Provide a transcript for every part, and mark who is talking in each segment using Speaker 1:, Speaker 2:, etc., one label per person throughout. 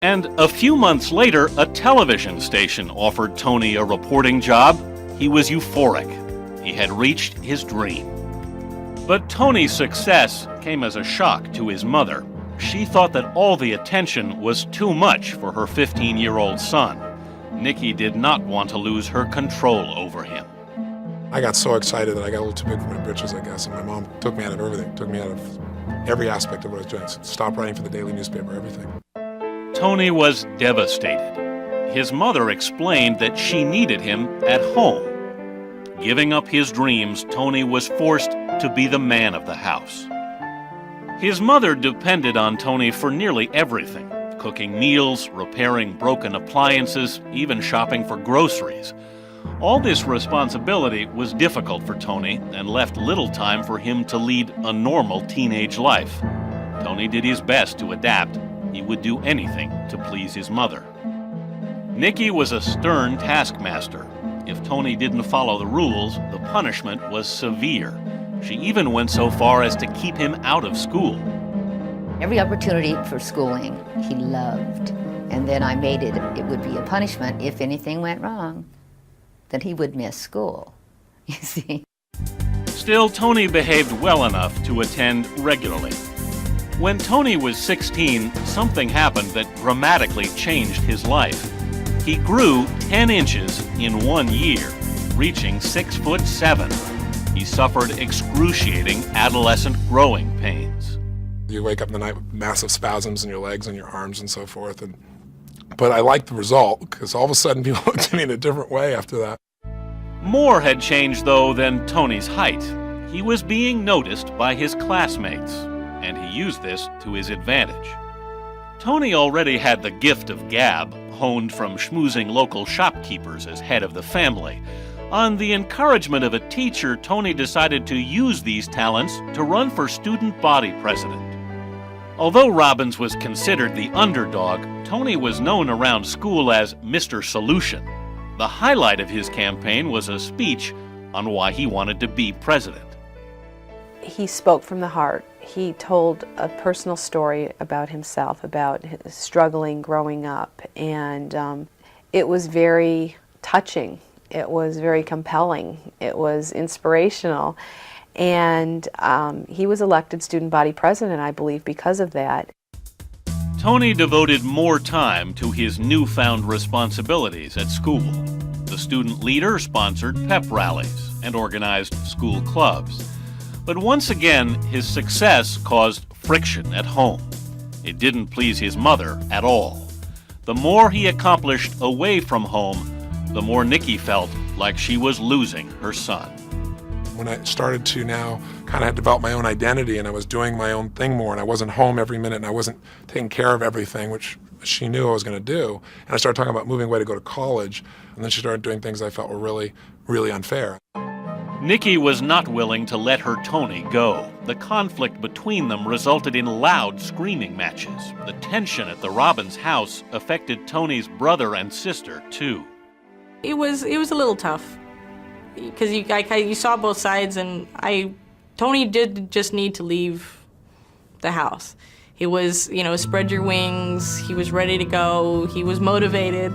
Speaker 1: And a few months later, a television station offered Tony a reporting job. He was euphoric. He had reached his dream. But Tony's success came as a shock to his mother. She thought that all the attention was too much for her 15-year-old son. Nikki did not want to lose her control over him.
Speaker 2: I got so excited that I got a little too big for my britches, I guess, and my mom took me out of everything, took me out of every aspect of what I was doing. Stopped writing for the daily newspaper, everything.
Speaker 1: Tony was devastated. His mother explained that she needed him at home. Giving up his dreams, Tony was forced to be the man of the house. His mother depended on Tony for nearly everything, cooking meals, repairing broken appliances, even shopping for groceries. All this responsibility was difficult for Tony and left little time for him to lead a normal teenage life. Tony did his best to adapt. He would do anything to please his mother. Nikki was a stern taskmaster. If Tony didn't follow the rules, the punishment was severe. She even went so far as to keep him out of school.
Speaker 3: Every opportunity for schooling he loved. And then I made it would be a punishment if anything went wrong, that he would miss school, you see.
Speaker 1: Still, Tony behaved well enough to attend regularly. When Tony was 16, something happened that dramatically changed his life. He grew 10 inches in 1 year, reaching 6'7". He suffered excruciating adolescent growing pains.
Speaker 2: You wake up in the night with massive spasms in your legs and your arms and so forth. But I liked the result, because all of a sudden people looked at me in a different way after that.
Speaker 1: More had changed, though, than Tony's height. He was being noticed by his classmates, and he used this to his advantage. Tony already had the gift of gab, honed from schmoozing local shopkeepers as head of the family. On the encouragement of a teacher, Tony decided to use these talents to run for student body president. Although Robbins was considered the underdog, Tony was known around school as Mr. Solution. The highlight of his campaign was a speech on why he wanted to be president.
Speaker 4: He spoke from the heart. He told a personal story about himself, about his struggling growing up, and it was very touching. It was very compelling. It was inspirational. And he was elected student body president, I believe, because of that.
Speaker 1: Tony devoted more time to his newfound responsibilities at school. The student leader sponsored pep rallies and organized school clubs. But once again, his success caused friction at home. It didn't please his mother at all. The more he accomplished away from home, the more Nikki felt like she was losing her son.
Speaker 2: When I started to now kind of develop my own identity and I was doing my own thing more and I wasn't home every minute and I wasn't taking care of everything, which she knew I was going to do, and I started talking about moving away to go to college, and then she started doing things I felt were really, really unfair.
Speaker 1: Nikki was not willing to let her Tony go. The conflict between them resulted in loud screaming matches. The tension at the Robbins house affected Tony's brother and sister, too.
Speaker 5: It was a little tough, because you saw both sides, and Tony did just need to leave the house. He was, spread your wings, he was ready to go, he was motivated.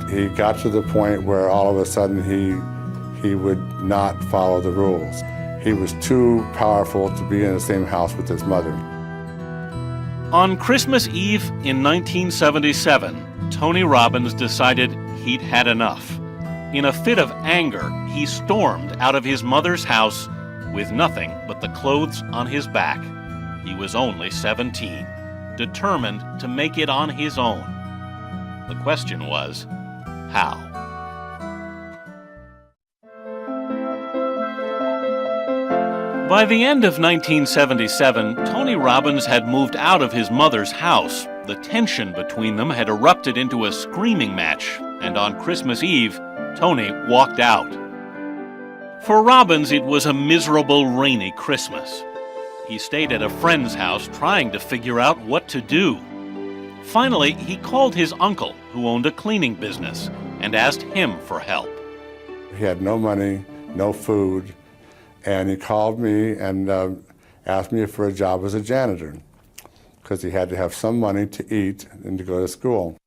Speaker 6: He got to the point where all of a sudden he would not follow the rules. He was too powerful to be in the same house with his mother.
Speaker 1: On Christmas Eve in 1977, Tony Robbins decided he'd had enough. In a fit of anger, he stormed out of his mother's house with nothing but the clothes on his back. He was only 17, determined to make it on his own. The question was, how? By the end of 1977, Tony Robbins had moved out of his mother's house. The tension between them had erupted into a screaming match, and on Christmas Eve, Tony walked out. For Robbins, it was a miserable, rainy Christmas. He stayed at a friend's house trying to figure out what to do. Finally, he called his uncle, who owned a cleaning business, and asked him for help.
Speaker 6: He had no money, no food, and he called me and asked me for a job as a janitor. because he had to have some money to eat and to go to school.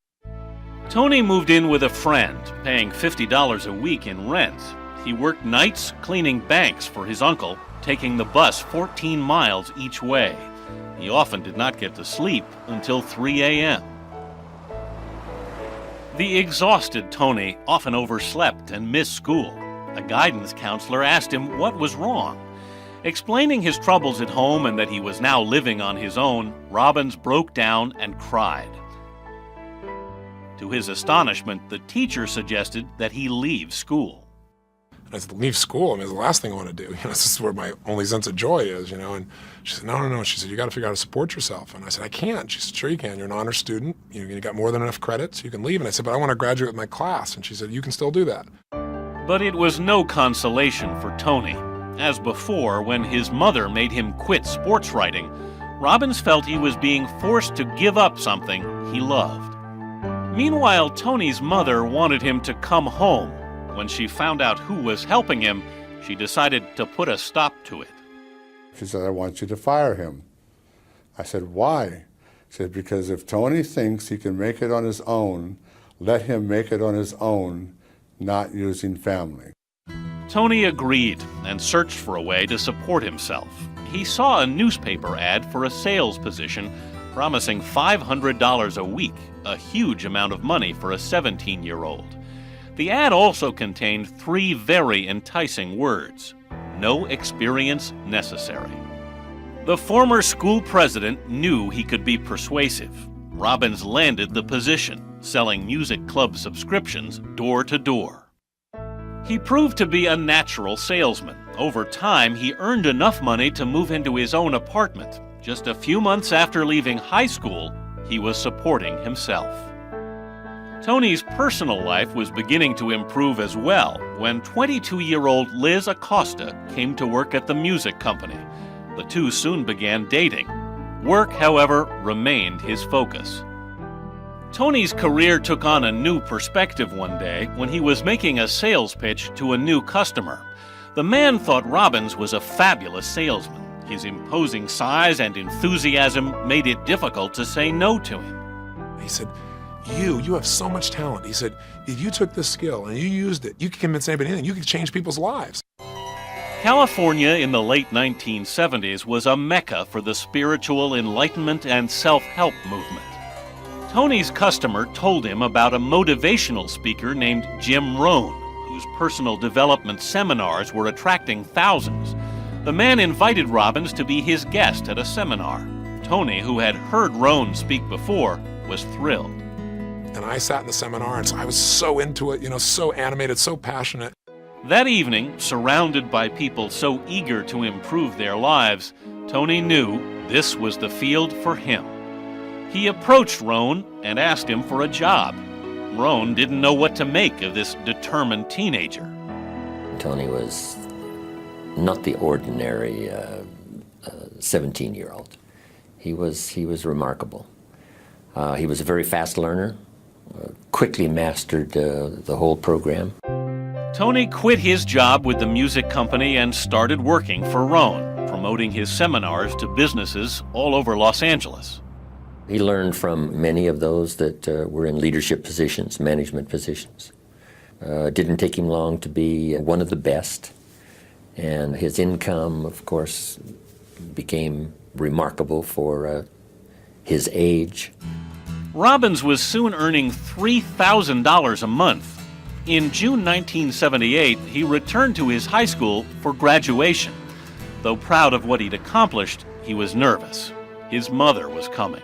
Speaker 1: Tony moved in with a friend, paying $50 a week in rent. He worked nights cleaning banks for his uncle, taking the bus 14 miles each way. He often did not get to sleep until 3 a.m. The exhausted Tony often overslept and missed school. A guidance counselor asked him what was wrong. Explaining his troubles at home and that he was now living on his own, Robbins broke down and cried. To his astonishment, the teacher suggested that he leave school.
Speaker 2: I said, leave school? I mean, it's the last thing I want to do. This is where my only sense of joy is, And she said, no. She said, you got to figure out how to support yourself. And I said, I can't. She said, sure you can. You're an honor student. You got more than enough credits. You can leave. And I said, but I want to graduate with my class. And she said, you can still do that.
Speaker 1: But it was no consolation for Tony. As before, when his mother made him quit sports writing, Robbins felt he was being forced to give up something he loved. Meanwhile, Tony's mother wanted him to come home. When she found out who was helping him, she decided to put a stop to it.
Speaker 6: She said, I want you to fire him. I said, why? She said, because if Tony thinks he can make it on his own, let him make it on his own, not using family.
Speaker 1: Tony agreed and searched for a way to support himself. He saw a newspaper ad for a sales position promising $500 a week, a huge amount of money for a 17-year-old. The ad also contained 3 very enticing words: no experience necessary. The former school president knew he could be persuasive. Robbins landed the position, selling music club subscriptions door to door. He proved to be a natural salesman. Over time, he earned enough money to move into his own apartment. Just a few months after leaving high school, he was supporting himself. Tony's personal life was beginning to improve as well when 22-year-old Liz Acosta came to work at the music company. The two soon began dating. Work, however, remained his focus. Tony's career took on a new perspective one day when he was making a sales pitch to a new customer. The man thought Robbins was a fabulous salesman. His imposing size and enthusiasm made it difficult to say no to him.
Speaker 2: He said, you have so much talent. He said, if you took this skill and you used it, you could convince anybody anything. You could change people's lives.
Speaker 1: California in the late 1970s was a mecca for the spiritual enlightenment and self-help movement. Tony's customer told him about a motivational speaker named Jim Rohn, whose personal development seminars were attracting thousands. The man invited Robbins to be his guest at a seminar. Tony, who had heard Rohn speak before, was thrilled.
Speaker 2: And I sat in the seminar, and so I was so into it, so animated, so passionate.
Speaker 1: That evening, surrounded by people so eager to improve their lives, Tony knew this was the field for him. He approached Rohn and asked him for a job. Rohn didn't know what to make of this determined teenager.
Speaker 7: Tony was not the ordinary 17-year-old. He was remarkable. He was a very fast learner, quickly mastered the whole program.
Speaker 1: Tony quit his job with the music company and started working for Rohn, promoting his seminars to businesses all over Los Angeles.
Speaker 7: He learned from many of those that were in leadership positions, management positions. It didn't take him long to be one of the best, and his income, of course, became remarkable for his age.
Speaker 1: Robbins was soon earning $3,000 a month. In June 1978, he returned to his high school for graduation. Though proud of what he'd accomplished, he was nervous. His mother was coming,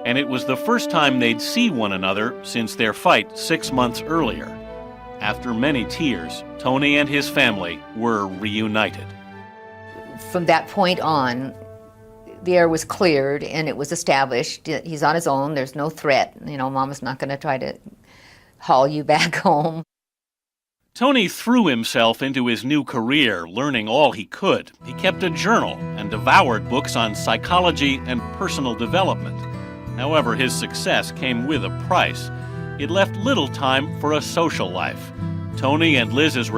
Speaker 1: and it was the first time they'd see one another since their fight 6 months earlier. After many tears, Tony and his family were reunited.
Speaker 3: From that point on, the air was cleared and it was established that he's on his own. There's no threat. Mama's not going to try to haul you back home.
Speaker 1: Tony threw himself into his new career, learning all he could. He kept a journal and devoured books on psychology and personal development. However, his success came with a price. It left little time for a social life. Tony and Liz's